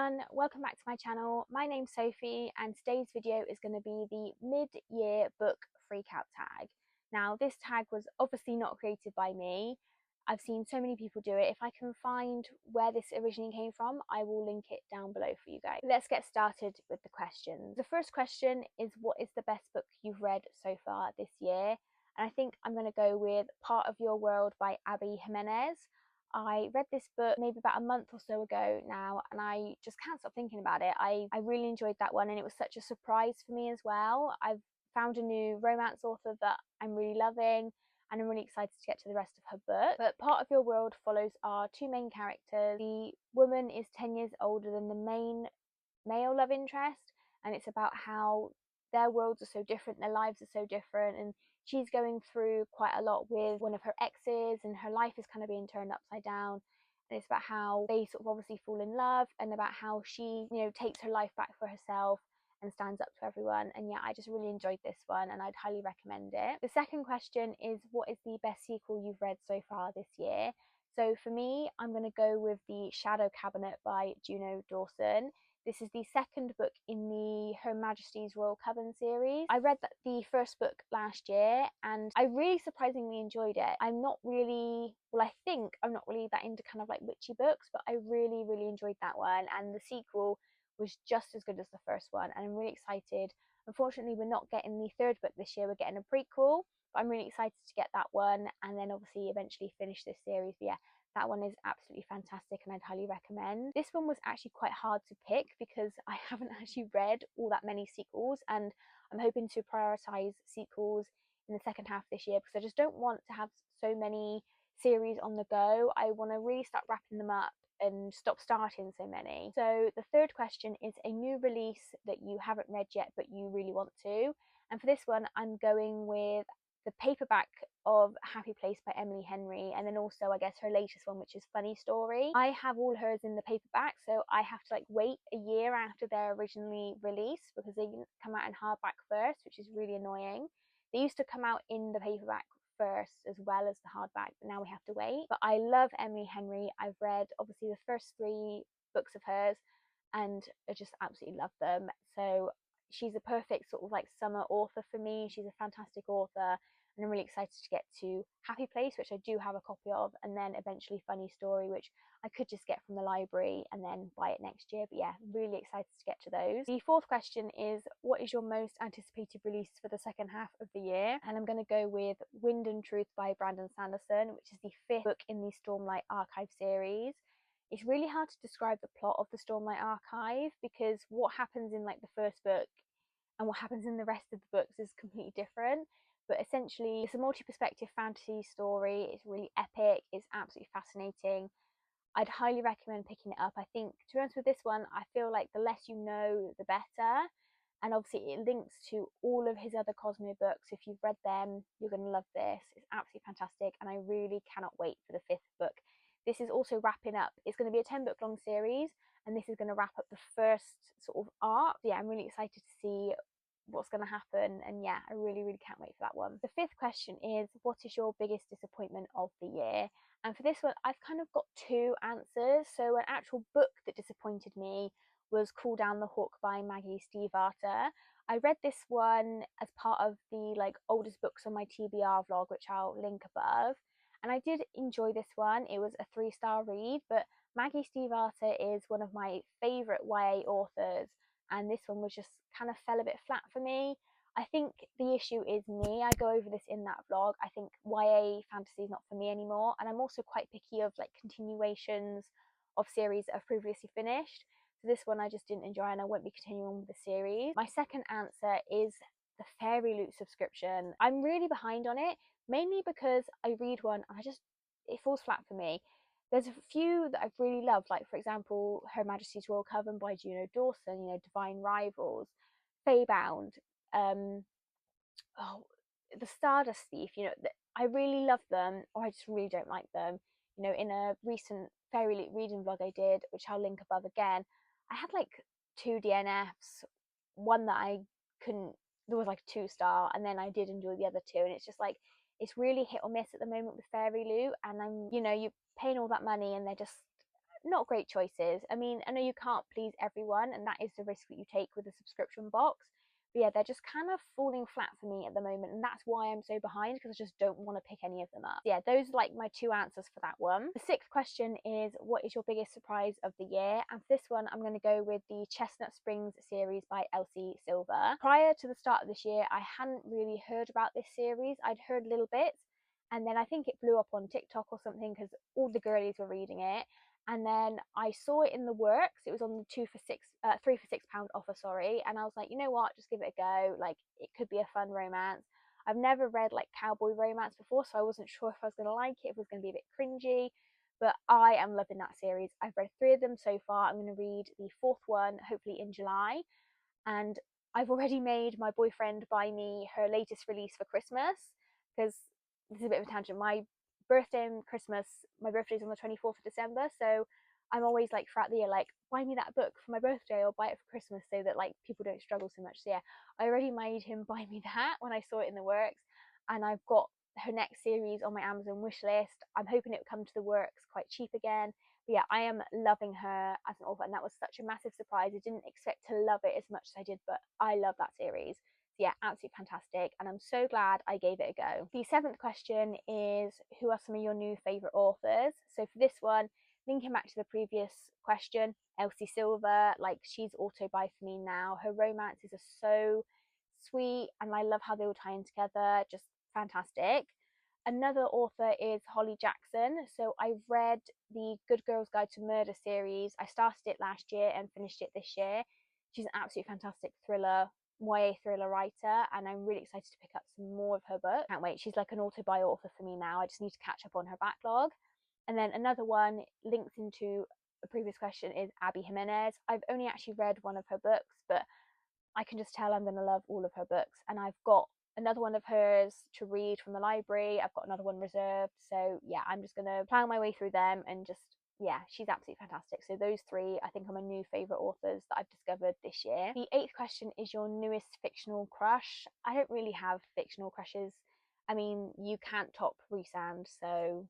everyone, welcome back to my channel. My name's Sophie and today's video is going to be the mid-year book freakout tag. Now this tag was obviously not created by me. I've seen so many people do it. If I can find where this originally came from, I will link it down below for you guys. Let's get started with the questions. The first question is, what is the best book you've read so far this year? And I think I'm going to go with Part of Your World by Abby Jimenez. I read this book maybe about a month or so ago now, and I just can't stop thinking about it. I really enjoyed that one, and it was such a surprise for me as well. I've found a new romance author that I'm really loving, and I'm really excited to get to the rest of her book. But Part of Your World follows our two main characters. The woman is 10 years older than the main male love interest, and it's about how their worlds are so different, their lives are so different, and she's going through quite a lot with one of her exes, and her life is kind of being turned upside down. And it's about how they sort of obviously fall in love, and about how she, takes her life back for herself and stands up to everyone. And yeah, I just really enjoyed this one, and I'd highly recommend it. The second question is, what is the best sequel you've read so far this year? So for me, I'm going to go with The Shadow Cabinet by Juno Dawson. This is the second book in the Her Majesty's Royal Coven series. I read the first book last year and I really surprisingly enjoyed it. I think I'm not really that into kind of like witchy books, but I really, really enjoyed that one. And the sequel was just as good as the first one, and I'm really excited. Unfortunately, we're not getting the third book this year, we're getting a prequel, but I'm really excited to get that one and then obviously eventually finish this series. But yeah, that one is absolutely fantastic and I'd highly recommend. This one was actually quite hard to pick because I haven't actually read all that many sequels, and I'm hoping to prioritise sequels in the second half of this year because I just don't want to have so many series on the go. I want to really start wrapping them up and stop starting so many. So the third question is a new release that you haven't read yet but you really want to. And for this one, I'm going with the paperback of Happy Place by Emily Henry, and then also I guess her latest one, which is Funny Story. I have all hers in the paperback, so I have to wait a year after they're originally released because they come out in hardback first, which is really annoying. They used to come out in the paperback first as well as the hardback, but now we have to wait. But I love Emily Henry. I've read obviously the first 3 books of hers and I just absolutely love them. So she's a perfect sort of summer author for me. She's a fantastic author, and I'm really excited to get to Happy Place, which I do have a copy of, and then eventually Funny Story, which I could just get from the library and then buy it next year. But yeah, really excited to get to those. The fourth question is, what is your most anticipated release for the second half of the year? And I'm going to go with Wind and Truth by Brandon Sanderson, which is the 5th book in the Stormlight Archive series. It's really hard to describe the plot of the Stormlight Archive because what happens in the first book and what happens in the rest of the books is completely different. But essentially, it's a multi-perspective fantasy story. It's really epic. It's absolutely fascinating. I'd highly recommend picking it up. I think, to be honest with this one, I feel like the less you know, the better. And obviously it links to all of his other Cosmo books. If you've read them, you're going to love this. It's absolutely fantastic, and I really cannot wait for the 5th book. This is also wrapping up. It's going to be a 10-book long series, and this is going to wrap up the first sort of arc. Yeah, I'm really excited to see what's going to happen, and yeah, I really, really can't wait for that one. The 5th question is, what is your biggest disappointment of the year? And for this one, I've kind of got 2 answers. So an actual book that disappointed me was Call Down the Hawk by Maggie Stiefvater. I read this one as part of the oldest books on my TBR vlog, which I'll link above, and I did enjoy this one. It was a 3-star read, but Maggie Stiefvater is one of my favourite YA authors, and this one was just kind of fell a bit flat for me. I think the issue is me. I go over this in that vlog. I think YA fantasy is not for me anymore, and I'm also quite picky of continuations of series that have previously finished. So this one I just didn't enjoy, and I won't be continuing with the series. My second answer is the Fairy Loot subscription. I'm really behind on it, mainly because I read one and it falls flat for me. There's a few that I've really loved, like for example, Her Majesty's Royal Coven by Juno Dawson, Divine Rivals, Feybound, The Stardust Thief. I really love them, or I just really don't like them. In a recent Fairy Loot reading vlog I did, which I'll link above again, I had 2 DNFs, one that I couldn't, there was 2-star, and then I did enjoy the other 2, and it's just it's really hit or miss at the moment with Fairy Loot, and you're paying all that money and they're just not great choices. I mean, I know you can't please everyone, and that is the risk that you take with a subscription box. But yeah, they're just kind of falling flat for me at the moment, and that's why I'm so behind, because I just don't want to pick any of them up. Yeah, those are like my two answers for that one. The sixth question is, what is your biggest surprise of the year? And for this one, I'm going to go with the Chestnut Springs series by Elsie Silver. Prior to the start of this year, I hadn't really heard about this series. I'd heard little bits, and then I think it blew up on TikTok or something because all the girlies were reading it. And then I saw it in the works. It was on the 3 for £6 offer, sorry. And I was like, you know what, just give it a go. Like, it could be a fun romance. I've never read like cowboy romance before, so I wasn't sure if I was going to like it, if it was going to be a bit cringy. But I am loving that series. I've read 3 of them so far. I'm going to read the 4th one, hopefully in July. And I've already made my boyfriend buy me her latest release for Christmas, because this is a bit of a tangent. My birthday and Christmas, my birthday's on the 24th of December, so I'm always like throughout the year like, buy me that book for my birthday or buy it for Christmas, so that like people don't struggle so much. So yeah, I already made him buy me that when I saw it in the works, and I've got her next series on my Amazon wish list. I'm hoping it would come to the works quite cheap again. But yeah, I am loving her as an author, and that was such a massive surprise. I didn't expect to love it as much as I did, but I love that series. So yeah, absolutely fantastic, and I'm so glad I gave it a go. The 7th question is, who are some of your new favourite authors? So for this one, linking back to the previous question, Elsie Silver, like, she's auto-buy for me now. Her romances are so sweet, and I love how they all tie in together, just fantastic. Another author is Holly Jackson. So I've read the Good Girls Guide to Murder series. I started it last year and finished it this year. She's an absolutely fantastic YA thriller writer, and I'm really excited to pick up some more of her books. Can't wait. She's like an auto-buy author for me now. I just need to catch up on her backlog. And then another one linked into a previous question is Abby Jimenez. I've only actually read one of her books, but I can just tell I'm going to love all of her books. And I've got another one of hers to read from the library. I've got another one reserved. So yeah, I'm just going to plow my way through them, and just, yeah, she's absolutely fantastic. So those 3, I think, are my new favourite authors that I've discovered this year. The 8th question is your newest fictional crush. I don't really have fictional crushes. I mean, you can't top Rhysand, so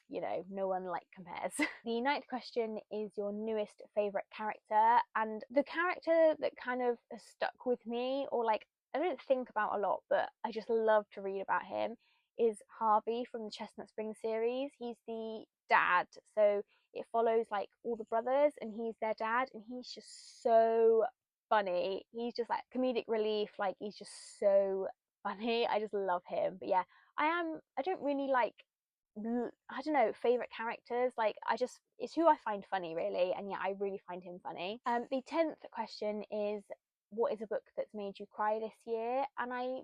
you know, no one like compares. The 9th question is your newest favourite character, and the character that kind of has stuck with me, or like I don't think about a lot, but I just love to read about him, is Harvey from the Chestnut Springs series. He's the dad, so it follows like all the brothers, and he's their dad, and he's just so funny. He's just like comedic relief, like he's just so funny. I just love him. But yeah, I don't really like, I don't know, favorite characters. Like, it's who I find funny, really. And yeah, I really find him funny. The 10th question is, what is a book that's made you cry this year? And I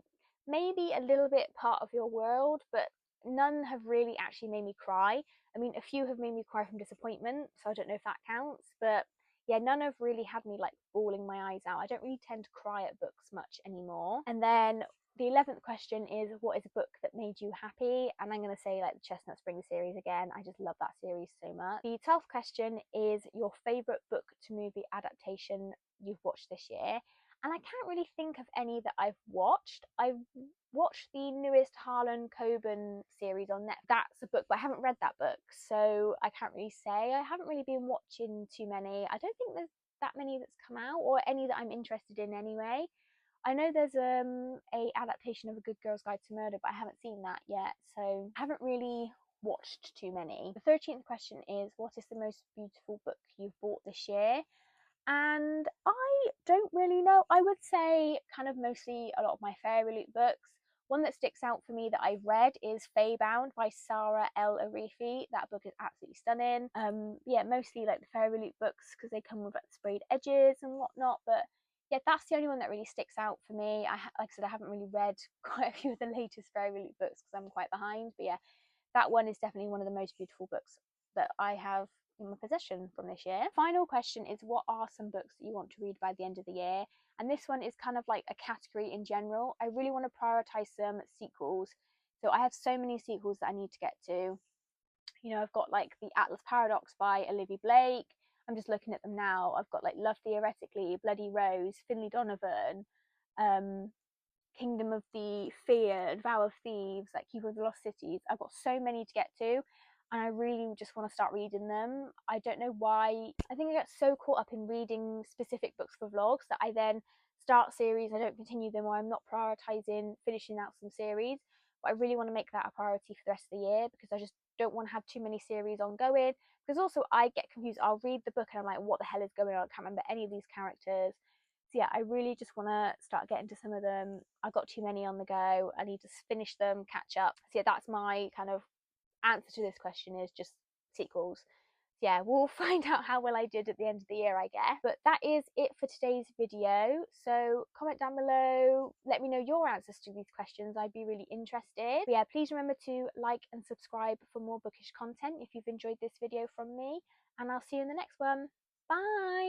maybe a little bit part of your world, but none have really actually made me cry. I mean, a few have made me cry from disappointment, so I don't know if that counts. But yeah, none have really had me like bawling my eyes out. I don't really tend to cry at books much anymore. And then the 11th question is, what is a book that made you happy? And I'm going to say like the Chestnut Springs series again. I just love that series so much. The 12th question is your favourite book to movie adaptation you've watched this year. And I can't really think of any that I've watched. I've watched the newest Harlan Coben series on Netflix. That's a book, but I haven't read that book, so I can't really say. I haven't really been watching too many. I don't think there's that many that's come out, or any that I'm interested in anyway. I know there's a adaptation of A Good Girl's Guide to Murder, but I haven't seen that yet, so I haven't really watched too many. The 13th question is, what is the most beautiful book you've bought this year? And I don't really know. I would say kind of mostly a lot of my Fairy Loot books. One that sticks out for me that I've read is Feybound by Sarah L. Arifi. That book is absolutely stunning. Yeah, mostly like the Fairy Loot books, because they come with like sprayed edges and whatnot. But yeah, that's the only one that really sticks out for me. Like I said, I haven't really read quite a few of the latest Fairy Loot books because I'm quite behind. But yeah, that one is definitely one of the most beautiful books that I have in my possession from this year. Final question is, what are some books that you want to read by the end of the year? And this one is kind of like a category in general. I really want to prioritize some sequels. So I have so many sequels that I need to get to. You know, I've got like The Atlas Paradox by Olivia Blake. I'm just looking at them now. I've got like Love Theoretically, Bloody Rose, Finlay Donovan, Kingdom of the Fear, Vow of Thieves, like Keeper of the Lost Cities. I've got so many to get to. and I really just want to start reading them. I don't know why. I think I get so caught up in reading specific books for vlogs that I then start series, I don't continue them, or I'm not prioritizing finishing out some series. But I really want to make that a priority for the rest of the year, because I just don't want to have too many series ongoing. Because also I get confused. I'll read the book and I'm like, what the hell is going on? I can't remember any of these characters. So yeah, I really just want to start getting to some of them. I've got too many on the go. I need to finish them, catch up. So yeah, that's my kind of answer to this question, is just sequels. Yeah, we'll find out how well I did at the end of the year, I guess. But that is it for today's video. So comment down below, let me know your answers to these questions. I'd be really interested. But yeah, please remember to like and subscribe for more bookish content if you've enjoyed this video from me. And I'll see you in the next one. Bye!